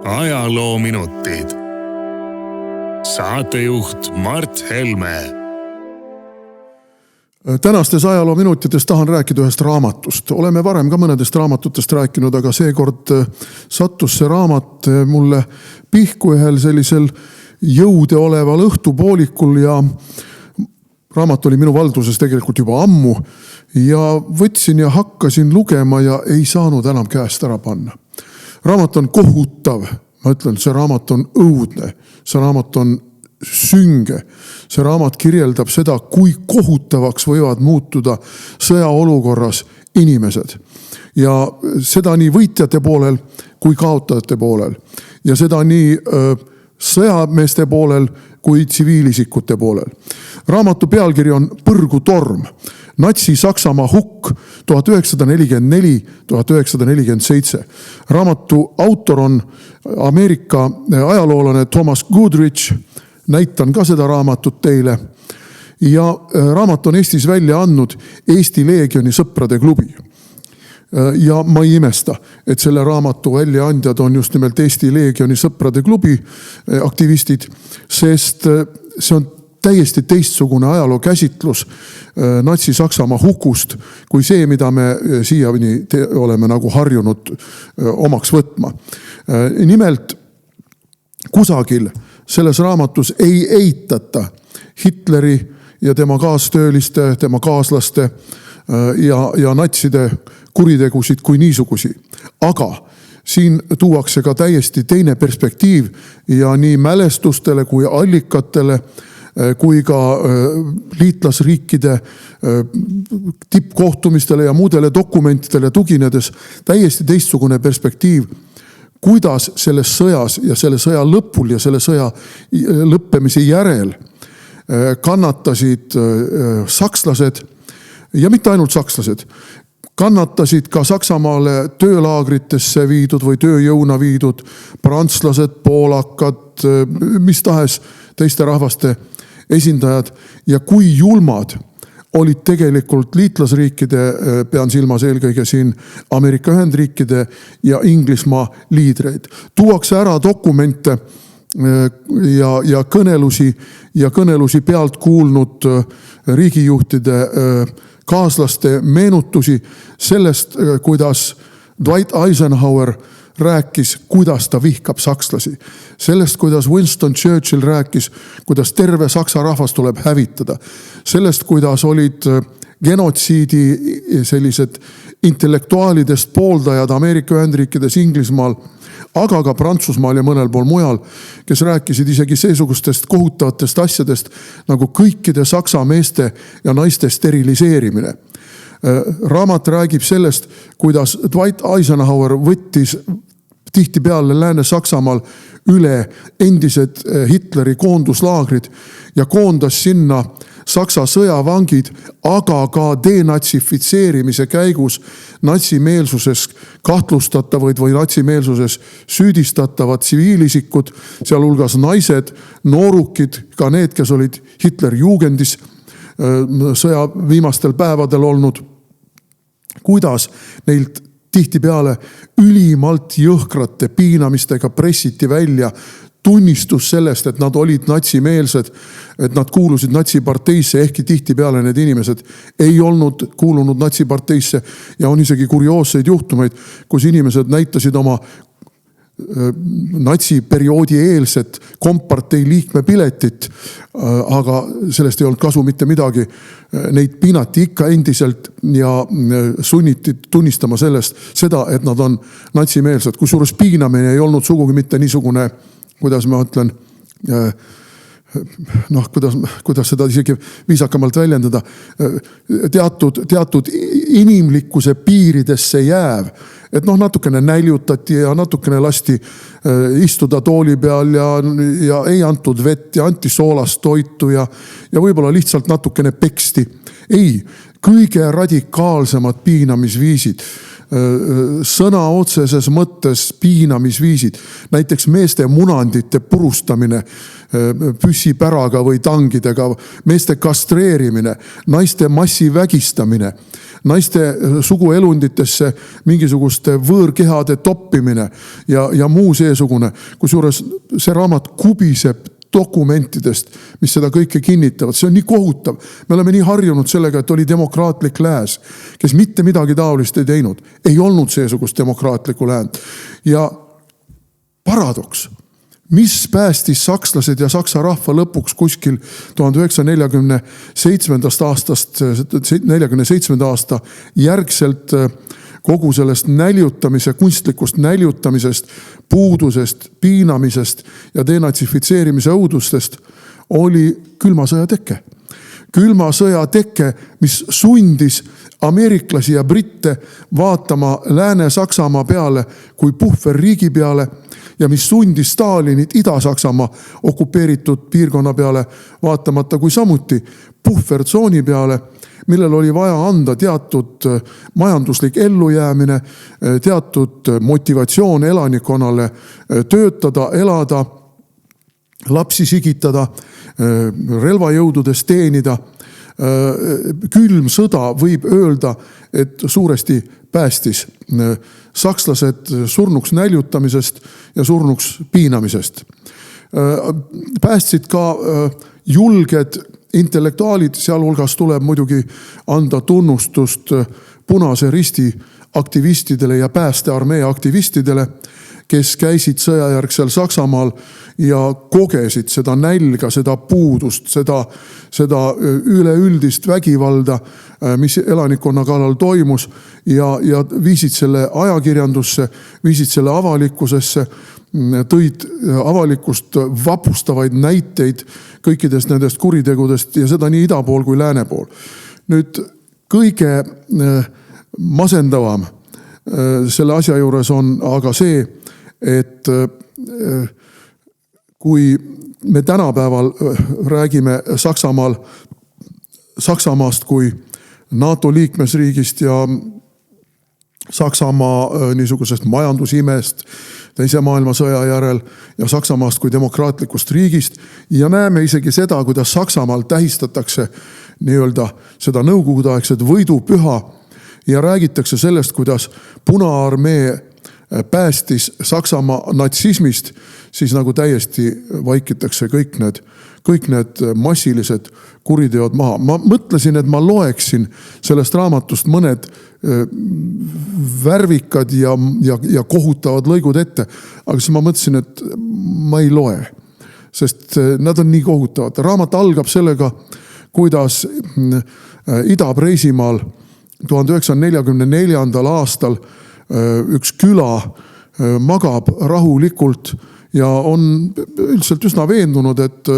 ajaloominutid. Saatejuht Mart Helme. Tänastes ajaloominutides tahan rääkida ühest raamatust. Oleme varem ka mõnedest raamatutest rääkinud, aga seekord sattus see raamat mulle pihku ühel sellisel jõude oleval õhtupoolikul ja raamat oli minu valduses tegelikult juba ammu ja võtsin ja hakkasin lugema ja ei saanud enam käest ära panna. Raamat on kohutav. Ma ütlen, see raamat on õudne. See raamat on sünge. See raamat kirjeldab seda, kui kohutavaks võivad muutuda sõjaolukorras inimesed. Ja seda nii võitjate poolel kui kaotajate poolel. Ja seda nii sõjameeste poolel kui tsiviilisikute poolel. Raamatu pealkiri on Põrgutorm. Natsi-Saksamaa hukk 1944-1947. Raamatu autor on Ameerika ajaloolane Thomas Goodrich. Näitan ka seda raamatut teile. Ja raamat on Eestis välja andnud Eesti Leegioni sõprade klubi. Ja ma ei imesta, et selle raamatu väljaandjad on just nimelt Eesti Leegioni sõprade klubi aktivistid, sest see on täiesti teistsugune ajaloo käsitlus Natsi-Saksamaa hukust kui see, mida me siiani oleme nagu harjunud omaks võtma. Nimelt kusagil selles raamatus ei eitata Hitleri ja tema kaastööliste, tema kaaslaste ja natside kuritegusid kui niisugusi. Aga siin tuuakse ka täiesti teine perspektiiv ja nii mälestustele kui allikatele kui ka liitlasriikide tippkohtumistele ja muudele dokumentidele tuginedes täiesti teistsugune perspektiiv, kuidas selles sõjas ja selle sõja lõpul ja selle sõja lõppemise järel kannatasid sakslased ja mitte ainult sakslased, kannatasid ka Saksamaale töölaagritesse viidud või tööjõuna viidud prantslased, poolakad, mis tahes teiste rahvaste esindajad ja kui julmad olid tegelikult liitlasriikide, pean silmas eelkõige siin Ameerika Ühendriikide ja Inglismaa liidreid. Tuuakse ära dokumente ja kõnelusi pealt kuulnud riigijuhtide kaaslaste meenutusi sellest, kuidas Dwight Eisenhower rääkis, kuidas ta vihkab sakslasi. Sellest, kuidas Winston Churchill rääkis, kuidas terve saksa rahvas tuleb hävitada. Sellest, kuidas olid genotsiidi sellised intellektuaalidest pooldajad Ameerika Ühendriikides, Inglismaal, aga ka Prantsusmaal ja mõnel pool mujal, kes rääkisid isegi seesugustest kohutavatest asjadest nagu kõikide saksa meeste ja naiste steriliseerimine. Raamat räägib sellest, kuidas Dwight Eisenhower võttis tihtipeale Lääne-Saksamaal üle endised Hitleri koonduslaagrid ja koondas sinna Saksa sõjavangid, aga ka denatsifitseerimise käigus natsimeelsuses kahtlustatavad või natsimeelsuses süüdistatavad tsiviilisikud, sealhulgas naised, noorukid, ka need, kes olid Hitlerjugendis sõja viimastel päevadel olnud, kuidas neilt tihtipeale ülimalt jõhkrate piinamistega pressiti välja tunnistus sellest, et nad olid natsimeelsed, et nad kuulusid natsiparteisse, ehkki tihtipeale need inimesed ei olnud kuulunud natsiparteisse ja on isegi kurioosseid juhtumeid, kus inimesed näitasid oma natsiperioodi eelset kompartei liikme piletit, aga sellest ei olnud kasu mitte midagi. Neid piinati ikka endiselt ja sunniti tunnistama seda, et nad on natsimeelsed. Kusjuures piinamine ei olnud sugugi mitte niisugune, kuidas ma ütlen, kuidas seda isegi viisakamalt väljendada, teatud inimlikkuse piiridesse jääv, et natukene näljutati ja natukene lasti istuda tooli peal ja ei antud vett ja anti soolast toitu ja võib-olla lihtsalt natukene peksti. Ei, kõige radikaalsemad piinamisviisid, sõna otseses mõttes piinamisviisid, näiteks meeste munandite purustamine püssipäraga või tangidega, meeste kastreerimine, naiste massivägistamine, naiste suguelunditesse mingisuguste võõrkehade toppimine ja muu seesugune. Kusjuures see raamat kubiseb dokumentidest, mis seda kõike kinnitavad. See on nii kohutav. Me oleme nii harjunud sellega, et oli demokraatlik lääs, kes mitte midagi taolist ei teinud. Ei olnud seesugust demokraatlikku läänt. Ja paradoks, mis päästis sakslased ja saksa rahva lõpuks kuskil 1947. aastast, 47. aasta järgselt kogu sellest näljutamise, kunstlikust näljutamisest, puudusest, piinamisest ja denatsifitseerimise õudustest oli külma sõja teke. Külma sõja teke, mis sundis ameeriklasi ja britte vaatama Lääne-Saksamaa peale kui puhverriigi peale ja mis sundis Stalinit Ida-Saksamaa okupeeritud piirkonna peale vaatamata kui samuti puhvertsooni peale, millel oli vaja anda teatud majanduslik ellujäämine, teatud motivatsioon elanikkonnale töötada, elada, lapsi sigitada, relvajõududes teenida. Külm sõda võib öelda, et suuresti päästis sakslased surnuks näljutamisest ja surnuks piinamisest. Päästsid ka julged intellektuaalid, sealhulgas tuleb muidugi anda tunnustust Punase Risti aktivistidele ja päästearmee aktivistidele, kes käisid sõjajärgsel Saksamaal ja kogesid seda nälga, seda puudust, seda üleüldist vägivalda, mis elanikkonna kallal toimus ja viisid selle ajakirjandusse, viisid selle avalikkusesse, tõid avalikkust vapustavaid näiteid kõikidest nendest kuritegudest ja seda nii ida pool kui lääne pool. Nüüd kõige masendavam selle asja juures on aga see, et kui me tänapäeval räägime Saksamaast kui NATO liikmesriigist ja Saksamaa niisugusest majandusimest teise maailmasõja järel ja Saksamaast kui demokraatlikust riigist ja näeme isegi seda, kuidas Saksamaal tähistatakse nii-öelda seda nõukogudeaegset võidupüha ja räägitakse sellest, kuidas Punaarmee päästis Saksamaa natsismist, siis nagu täiesti vaikitakse kõik need massilised kuriteod maha. Ma mõtlesin, et ma loeksin sellest raamatust mõned värvikad ja kohutavad lõigud ette, aga siis ma mõtlesin, et ma ei loe, sest nad on nii kohutavad. Raamat algab sellega, kuidas Ida-Preisimaal 1944. aastal üks küla magab rahulikult ja on üldiselt üsna veendunud, et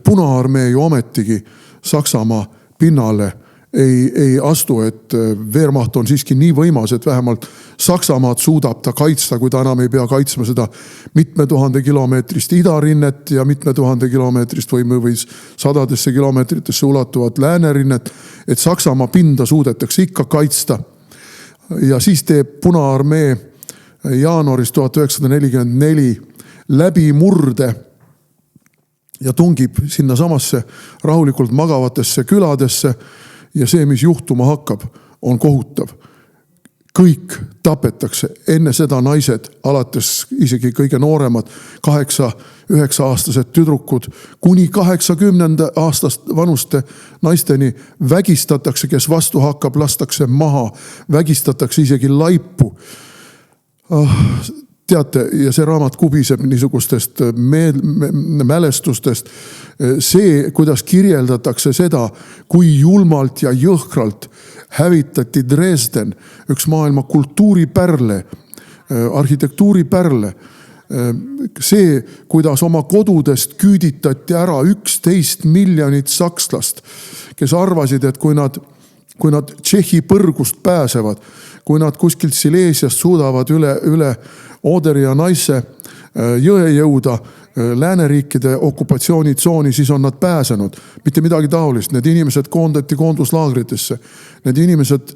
Punaarmee ju ometigi Saksamaa pinnale ei astu, et Wehrmacht on siiski nii võimas, et vähemalt Saksamaad suudab ta kaitsta, kui ta enam ei pea kaitsma seda mitme tuhande kilomeetrist idarinnet ja mitme tuhande kilomeetrist või sadadesse kilomeetritesse ulatuvat läänerinnet, et Saksamaa pinda suudetakse ikka kaitsta. Ja siis teeb Punaarmee jaanuaris 1944 läbimurde ja tungib sinna samasse rahulikult magavatesse küladesse ja see, mis juhtuma hakkab, on kohutav. Kõik tapetakse, enne seda naised, alates isegi kõige nooremad, 8-9-aastased tüdrukud, kuni 80 aastast vanuste naisteni vägistatakse, kes vastu hakkab, lastakse maha, vägistatakse isegi laipu. Teate, ja see raamat kubiseb niisugustest mälestustest. See, kuidas kirjeldatakse seda, kui julmalt ja jõhkralt hävitati Dresden, üks maailma kultuuripärle, arhitektuuripärle. See, kuidas oma kodudest küüditati ära 11 miljonit sakslast, kes arvasid, et kui nad Tšehhi põrgust pääsevad, kui nad kuskilt Sileesiast suudavad üle Oderi ja Naisse jõe jõuda lääneriikide okupatsioonitsooni, siis on nad pääsenud. Mitte midagi taolist. Need inimesed koondati koonduslaagritesse. Need inimesed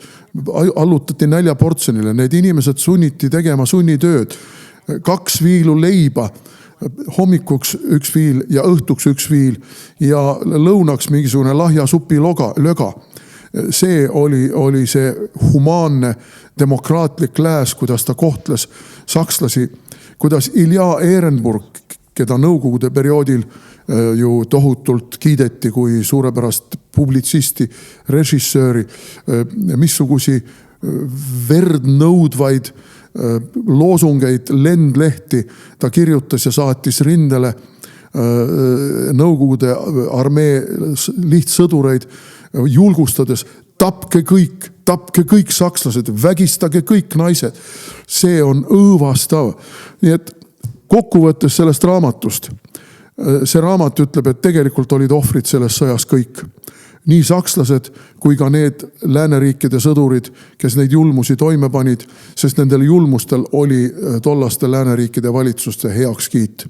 allutati näljaportsjonile. Need inimesed sunniti tegema sunnitööd. 2 viilu leiba, hommikuks 1 viil ja õhtuks 1 viil ja lõunaks mingisugune lahja supi löga. See oli see humaanne demokraatlik lääs, kuidas ta kohtles sakslasi, kuidas Ilja Ehrenburg, keda nõukogude perioodil ju tohutult kiideti kui suurepärast publitsisti, režissööri, missugusi verdnõudvaid loosungeid, lendlehti ta kirjutas ja saatis rindele nõukogude armee lihtsõdureid julgustades: tapke kõik sakslased, vägistage kõik naised. See on õõvastav. Nii et kokkuvõttes sellest raamatust, see raamat ütleb, et tegelikult olid ohvrid selles sõjas kõik. Nii sakslased kui ka need lääneriikide sõdurid, kes neid julmusi toime panid, sest nendel julmustel oli tollaste lääneriikide valitsuste heakskiit.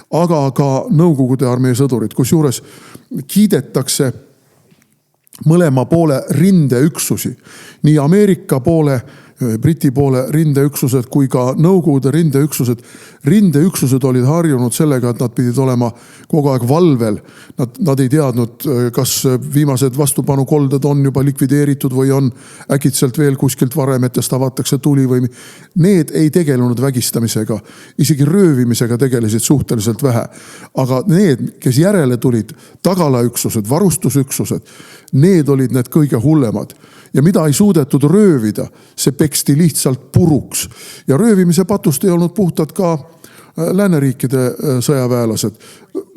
Aga ka Nõukogude armee sõdurid, kusjuures kiidetakse mõlema poole rindeüksusi, nii Ameerika poole, Briti poole rindeüksused kui ka Nõukogude rindeüksused. Rindeüksused olid harjunud sellega, et nad pidid olema kogu aeg valvel. Nad ei teadnud, kas viimased vastupanukolded on juba likvideeritud või on äkitselt veel kuskilt varemetest avatakse tuli või. Need ei tegelenud vägistamisega, isegi röövimisega tegelesid suhteliselt vähe. Aga need, kes järele tulid, tagalaüksused, varustusüksused, need olid need kõige hullemad. Ja mida ei suudetud röövida, see peksti lihtsalt puruks. Ja röövimise patust ei olnud puhtad ka lääneriikide sõjaväelased.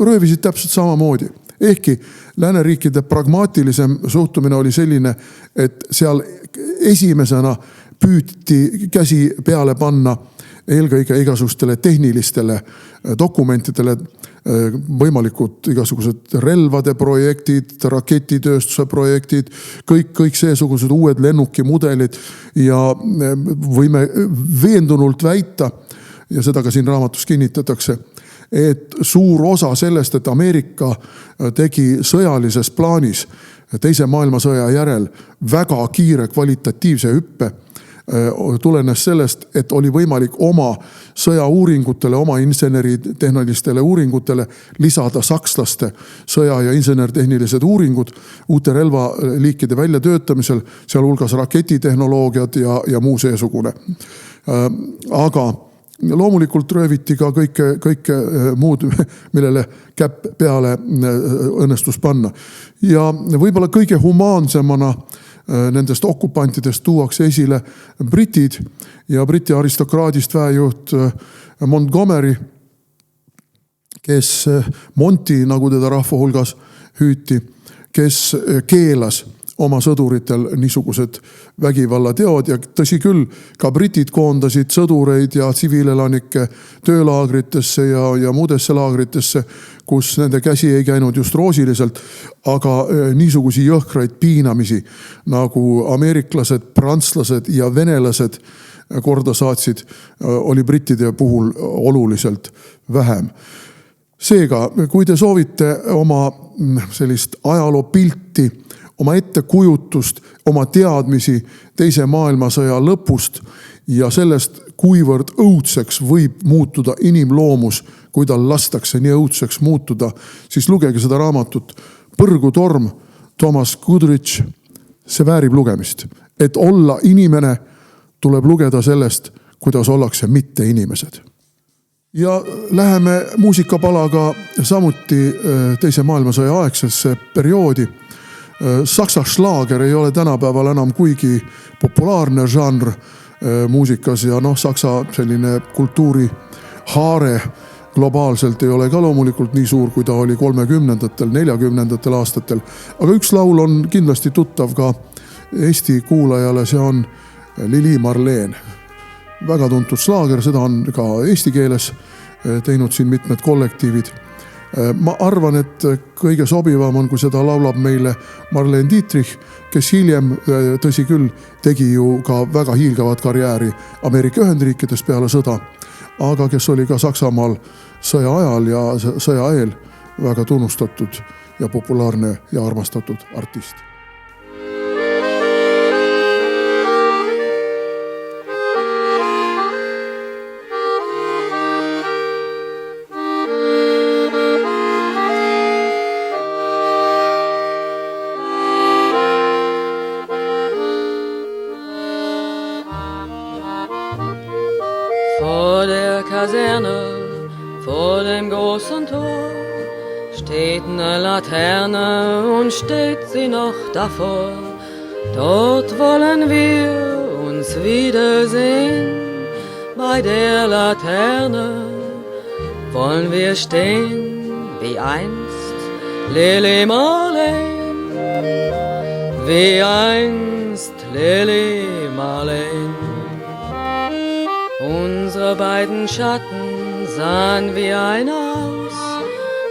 Röövisid täpselt samamoodi. Ehkki lääneriikide pragmaatilisem suhtumine oli selline, et seal esimesena püüti käsi peale panna eelkõige igasugustele tehnilistele dokumentidele, võimalikud igasugused relvade projektid, raketitööstuse projektid, kõik seesugused uued lennukimudelid ja võime veendunult väita, ja seda ka siin raamatus kinnitatakse, et suur osa sellest, et Ameerika tegi sõjalises plaanis teise maailmasõja järel väga kiire kvalitatiivse hüppe, tulenes sellest, et oli võimalik oma sõjauuringutele, oma inseneritehnilistele uuringutele lisada sakslaste sõja- ja insenertehnilised uuringud uute relvaliikide väljatöötamisel, sealhulgas raketitehnoloogiad ja muu seesugune. Aga loomulikult rööviti ka kõike muud, millele käpp peale õnnestus panna. Ja võib-olla kõige humaansemana nendest okupantidest tuuakse esile britid ja Briti aristokraadist väejuht Montgomery, kes Monty, nagu teda rahva hulgas hüüti, kes keelas oma sõduritel niisugused vägivallateod ja tõsi küll, ka britid koondasid sõdureid ja tsiviilelanikke töölaagritesse ja muudesse laagritesse, kus nende käsi ei käinud just roosiliselt, aga niisugusi jõhkraid piinamisi, nagu ameeriklased, prantslased ja venelased korda saatsid, oli brittide puhul oluliselt vähem. Seega, kui te soovite oma sellist ajaloopilti, oma ettekujutust, oma teadmisi teise maailmasõja lõpust ja sellest, kuivõrd õudseks võib muutuda inimloomus, kui tal lastakse nii õudseks muutuda, siis lugege seda raamatut Põrgutorm, Thomas Goodrich. See väärib lugemist. Et olla inimene, tuleb lugeda sellest, kuidas ollakse mitte inimesed. Ja läheme muusikapalaga samuti teise maailmasõja aegsesse perioodi. Saksa šlaager ei ole tänapäeval enam kuigi populaarne žanr muusikas ja saksa selline kultuurihaare globaalselt ei ole ka loomulikult nii suur, kui ta oli 30-ndatel, 40-ndatel aastatel. Aga üks laul on kindlasti tuttav ka Eesti kuulajale, see on Lili Marleen. Väga tuntud šlaager, seda on ka eesti keeles teinud siin mitmed kollektiivid. Ma arvan, et kõige sobivam on, kui seda laulab meile Marlene Dietrich, kes hiljem, tõsi küll, tegi ju ka väga hiilgavat karjääri Ameerika Ühendriikides peale sõda, aga kes oli ka Saksamaal sõja ajal ja sõja eel väga tunnustatud ja populaarne ja armastatud artist. Vor dem großen Tor steht eine Laterne und steht sie noch davor. Dort wollen wir uns wiedersehen. Bei der Laterne wollen wir stehen wie einst Lili Marleen, wie einst Lili Marleen. Unsere beiden Schatten sahen wie einer aus,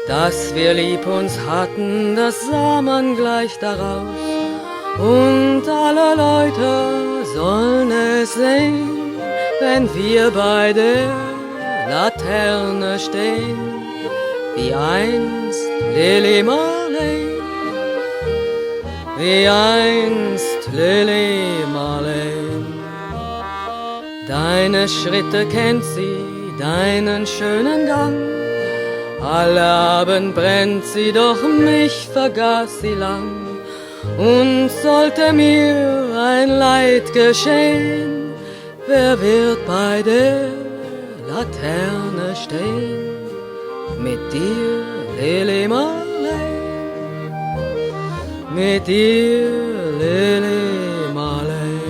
dass wir lieb uns hatten, das sah man gleich daraus. Und alle Leute sollen es sehen, wenn wir bei der Laterne stehen, wie einst Lili Marleen, wie einst Lili Marleen. Deine Schritte kennt sie, deinen schönen Gang. Alle Abend brennt sie, doch mich vergaß sie lang. Und sollte mir ein Leid geschehen, wer wird bei der Laterne stehen? Mit dir, Lili Marleen, mit dir, Lili Marleen.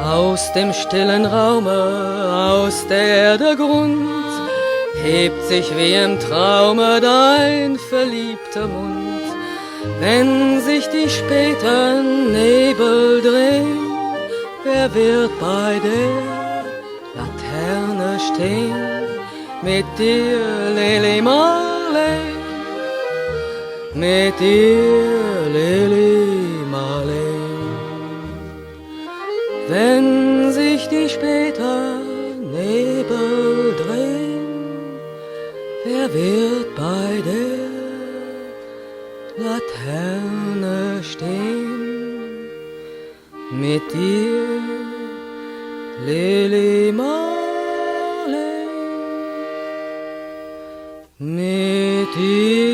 Aus dem stillen Raume, aus der Erde Grund, hebt sich wie im Traume dein verliebter Mund. Wenn sich die späten Nebel drehen, wer wird bei der Laterne stehen? Mit dir, Lili Marleen, mit dir, Lili Marleen. Wenn sich die späten Nebel drehen, wer wird bei der Laterne stehen? Mit dir, Lili Marleen, mit dir.